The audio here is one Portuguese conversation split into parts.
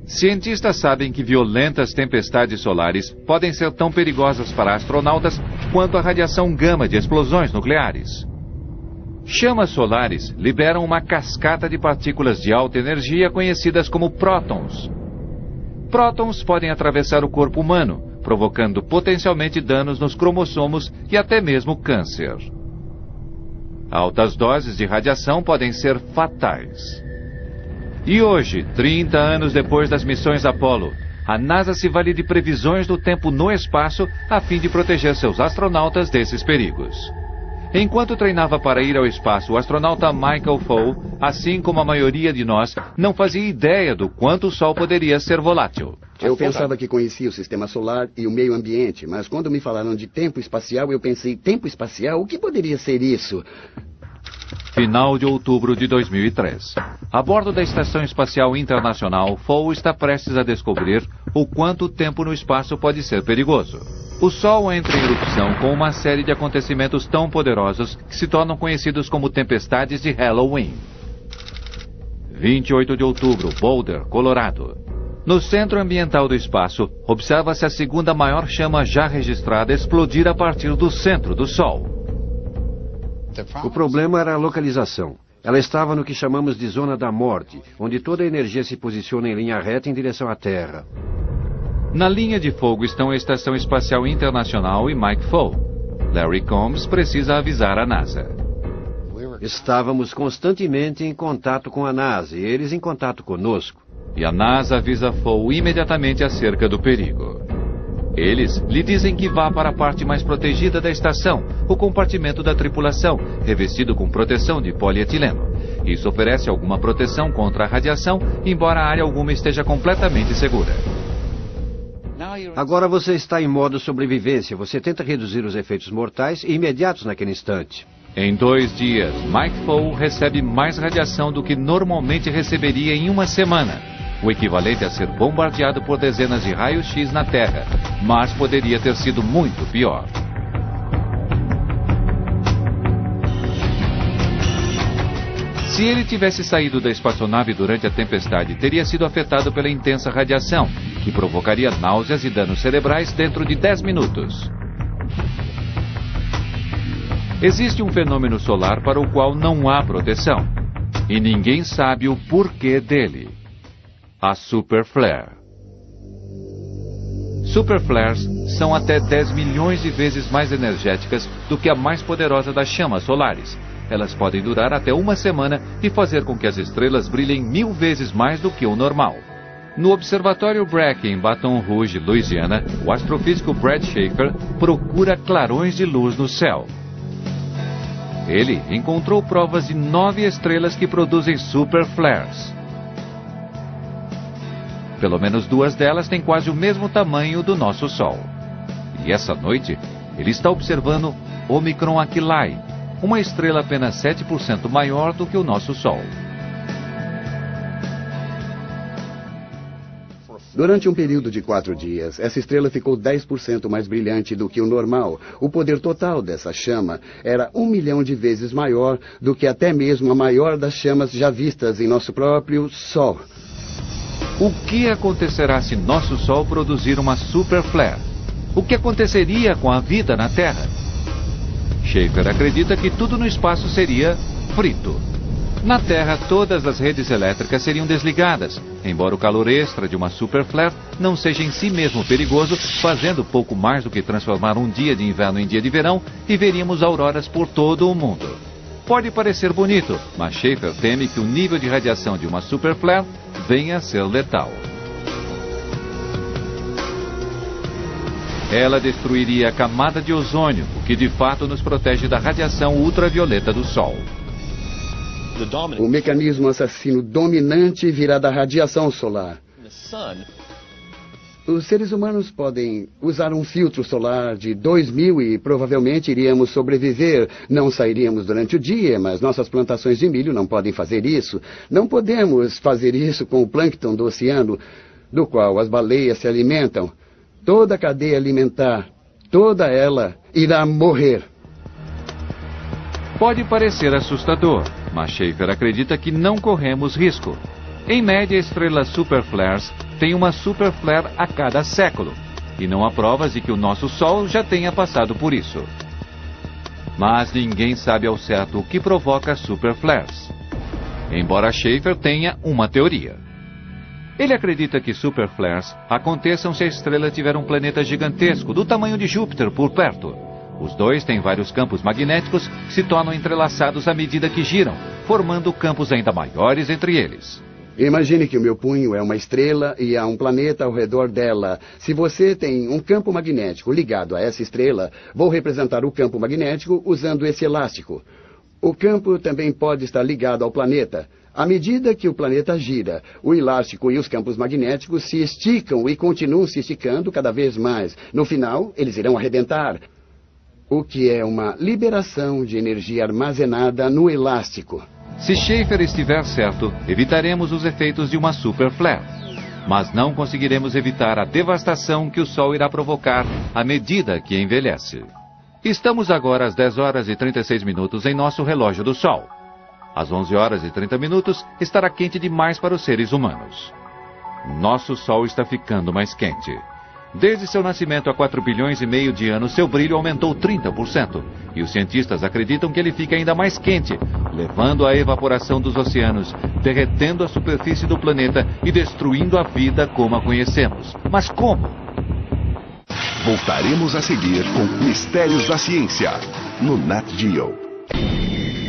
Cientistas sabem que violentas tempestades solares podem ser tão perigosas para astronautas quanto a radiação gama de explosões nucleares. Chamas solares liberam uma cascata de partículas de alta energia conhecidas como prótons. Prótons podem atravessar o corpo humano, provocando potencialmente danos nos cromossomos e até mesmo câncer. Altas doses de radiação podem ser fatais. E hoje, 30 anos depois das missões Apollo, a NASA se vale de previsões do tempo no espaço a fim de proteger seus astronautas desses perigos. Enquanto treinava para ir ao espaço, o astronauta Michael Foale, assim como a maioria de nós, não fazia ideia do quanto o Sol poderia ser volátil. Eu pensava que conhecia o sistema solar e o meio ambiente, mas quando me falaram de tempo espacial, eu pensei, tempo espacial? O que poderia ser isso? Final de outubro de 2003. A bordo da Estação Espacial Internacional, Foale está prestes a descobrir o quanto o tempo no espaço pode ser perigoso. O Sol entra em erupção com uma série de acontecimentos tão poderosos que se tornam conhecidos como tempestades de Halloween. 28 de outubro, Boulder, Colorado. No centro ambiental do espaço, observa-se a segunda maior chama já registrada explodir a partir do centro do Sol. O problema era a localização. Ela estava no que chamamos de zona da morte, onde toda a energia se posiciona em linha reta em direção à Terra. Na linha de fogo estão a Estação Espacial Internacional e Mike Foale. Larry Combs precisa avisar a NASA. Estávamos constantemente em contato com a NASA e eles em contato conosco. E a NASA avisa Foale imediatamente acerca do perigo. Eles lhe dizem que vá para a parte mais protegida da estação, o compartimento da tripulação, revestido com proteção de polietileno. Isso oferece alguma proteção contra a radiação, embora a área alguma esteja completamente segura. Agora você está em modo sobrevivência. Você tenta reduzir os efeitos mortais e imediatos naquele instante. Em 2 dias, Mike Foale recebe mais radiação do que normalmente receberia em uma semana. O equivalente a ser bombardeado por dezenas de raios-x na Terra. Mas poderia ter sido muito pior. Se ele tivesse saído da espaçonave durante a tempestade, teria sido afetado pela intensa radiação, que provocaria náuseas e danos cerebrais dentro de 10 minutos. Existe um fenômeno solar para o qual não há proteção. E ninguém sabe o porquê dele. A superflare. Superflares são até 10 milhões de vezes mais energéticas do que a mais poderosa das chamas solares. Elas podem durar até uma semana e fazer com que as estrelas brilhem 1000 vezes mais do que o normal. No Observatório Brackey, em Baton Rouge, Louisiana, o astrofísico Brad Schaeffer procura clarões de luz no céu. Ele encontrou provas de 9 estrelas que produzem superflares. Pelo menos 2 delas têm quase o mesmo tamanho do nosso Sol. E essa noite, ele está observando Omicron Aquilae, uma estrela apenas 7% maior do que o nosso Sol. Durante um período de 4 dias, essa estrela ficou 10% mais brilhante do que o normal. O poder total dessa chama era 1 milhão de vezes maior do que até mesmo a maior das chamas já vistas em nosso próprio Sol. O que acontecerá se nosso Sol produzir uma superflare? O que aconteceria com a vida na Terra? Schaeffer acredita que tudo no espaço seria frito. Na Terra, todas as redes elétricas seriam desligadas, embora o calor extra de uma superflare não seja em si mesmo perigoso, fazendo pouco mais do que transformar um dia de inverno em dia de verão, e veríamos auroras por todo o mundo. Pode parecer bonito, mas Schaeffer teme que o nível de radiação de uma superflare venha a ser letal. Ela destruiria a camada de ozônio, o que de fato nos protege da radiação ultravioleta do Sol. O mecanismo assassino dominante virá da radiação solar. Os seres humanos podem usar um filtro solar de 2000 e provavelmente iríamos sobreviver. Não sairíamos durante o dia, mas nossas plantações de milho não podem fazer isso. Não podemos fazer isso com o plâncton do oceano, do qual as baleias se alimentam. Toda a cadeia alimentar, toda ela irá morrer. Pode parecer assustador, mas Schaeffer acredita que não corremos risco. Em média, estrelas superflares tem uma super flare a cada século, e não há provas de que o nosso Sol já tenha passado por isso. Mas ninguém sabe ao certo o que provoca super flares, embora Schaefer tenha uma teoria. Ele acredita que super flares aconteçam se a estrela tiver um planeta gigantesco do tamanho de Júpiter por perto. Os dois têm vários campos magnéticos que se tornam entrelaçados à medida que giram, formando campos ainda maiores entre eles. Imagine que o meu punho é uma estrela e há um planeta ao redor dela. Se você tem um campo magnético ligado a essa estrela, vou representar o campo magnético usando esse elástico. O campo também pode estar ligado ao planeta. À medida que o planeta gira, o elástico e os campos magnéticos se esticam e continuam se esticando cada vez mais. No final, eles irão arrebentar, o que é uma liberação de energia armazenada no elástico. Se Schaefer estiver certo, evitaremos os efeitos de uma super flare, mas não conseguiremos evitar a devastação que o Sol irá provocar à medida que envelhece. Estamos agora às 10 horas e 36 minutos em nosso relógio do Sol. Às 11 horas e 30 minutos estará quente demais para os seres humanos. Nosso Sol está ficando mais quente. Desde seu nascimento há 4 bilhões e meio de anos, seu brilho aumentou 30%. E os cientistas acreditam que ele fica ainda mais quente, levando à evaporação dos oceanos, derretendo a superfície do planeta e destruindo a vida como a conhecemos. Mas como? Voltaremos a seguir com Mistérios da Ciência, no Nat Geo.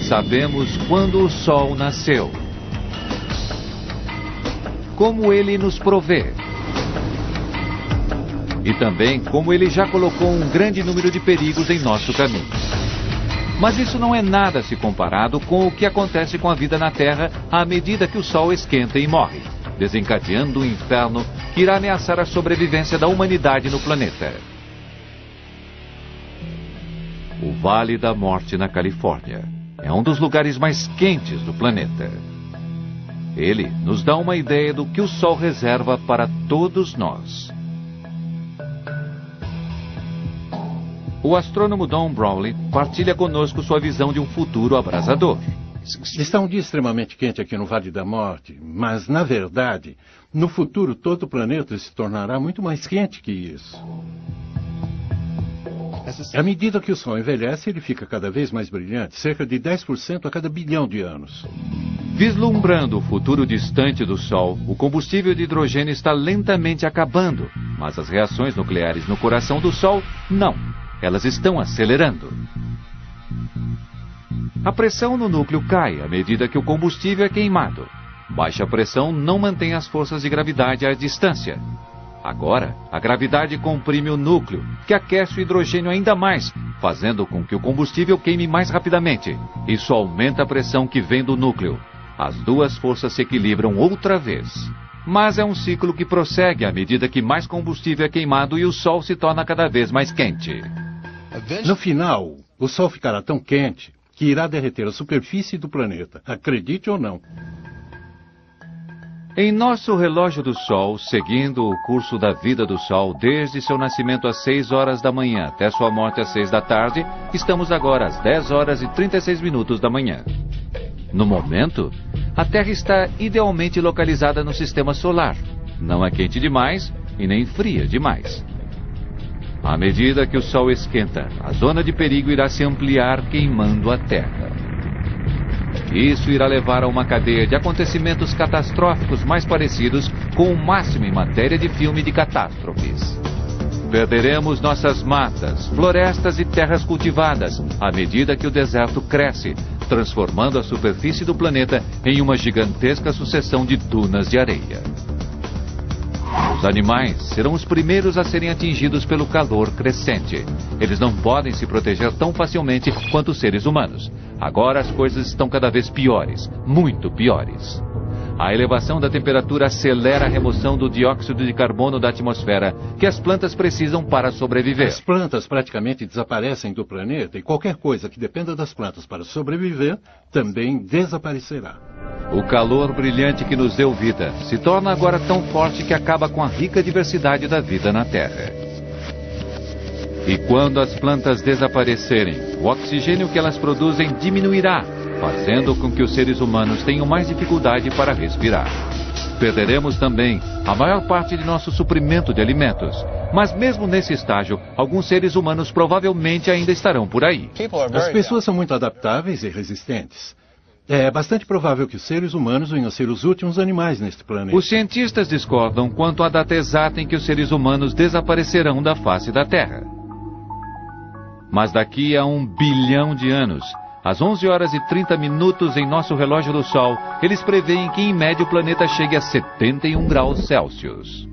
Sabemos quando o Sol nasceu, como ele nos provê, e também como ele já colocou um grande número de perigos em nosso caminho. Mas isso não é nada se comparado com o que acontece com a vida na Terra à medida que o Sol esquenta e morre, desencadeando um inferno que irá ameaçar a sobrevivência da humanidade no planeta. O Vale da Morte na Califórnia é um dos lugares mais quentes do planeta. Ele nos dá uma ideia do que o Sol reserva para todos nós. O astrônomo Don Brawley partilha conosco sua visão de um futuro abrasador. Está um dia extremamente quente aqui no Vale da Morte, mas, na verdade, no futuro todo o planeta se tornará muito mais quente que isso. À medida que o Sol envelhece, ele fica cada vez mais brilhante, cerca de 10% a cada bilhão de anos. Vislumbrando o futuro distante do Sol, o combustível de hidrogênio está lentamente acabando, mas as reações nucleares no coração do Sol, não. Elas estão acelerando. A pressão no núcleo cai à medida que o combustível é queimado. Baixa pressão não mantém as forças de gravidade à distância. Agora, a gravidade comprime o núcleo, que aquece o hidrogênio ainda mais, fazendo com que o combustível queime mais rapidamente. Isso aumenta a pressão que vem do núcleo. As duas forças se equilibram outra vez. Mas é um ciclo que prossegue à medida que mais combustível é queimado e o Sol se torna cada vez mais quente. No final, o Sol ficará tão quente que irá derreter a superfície do planeta, acredite ou não. Em nosso relógio do Sol, seguindo o curso da vida do Sol desde seu nascimento às 6 horas da manhã até sua morte às 6 da tarde, estamos agora às 10 horas e 36 minutos da manhã. No momento, a Terra está idealmente localizada no sistema solar. Não é quente demais e nem fria demais. À medida que o Sol esquenta, a zona de perigo irá se ampliar, queimando a Terra. Isso irá levar a uma cadeia de acontecimentos catastróficos mais parecidos com o máximo em matéria de filme de catástrofes. Perderemos nossas matas, florestas e terras cultivadas à medida que o deserto cresce, transformando a superfície do planeta em uma gigantesca sucessão de dunas de areia. Os animais serão os primeiros a serem atingidos pelo calor crescente. Eles não podem se proteger tão facilmente quanto os seres humanos. Agora as coisas estão cada vez piores, muito piores. A elevação da temperatura acelera a remoção do dióxido de carbono da atmosfera, que as plantas precisam para sobreviver. As plantas praticamente desaparecem do planeta e qualquer coisa que dependa das plantas para sobreviver também desaparecerá. O calor brilhante que nos deu vida se torna agora tão forte que acaba com a rica diversidade da vida na Terra. E quando as plantas desaparecerem, o oxigênio que elas produzem diminuirá, fazendo com que os seres humanos tenham mais dificuldade para respirar. perderemos também a maior parte de nosso suprimento de alimentos. Mas mesmo nesse estágio, alguns seres humanos provavelmente ainda estarão por aí. As pessoas são muito adaptáveis e resistentes. É bastante provável que os seres humanos venham a ser os últimos animais neste planeta. Os cientistas discordam quanto à data exata em que os seres humanos desaparecerão da face da Terra. Mas daqui a 1 bilhão de anos, às 11 horas e 30 minutos em nosso relógio do Sol, eles preveem que em média o planeta chegue a 71 graus Celsius.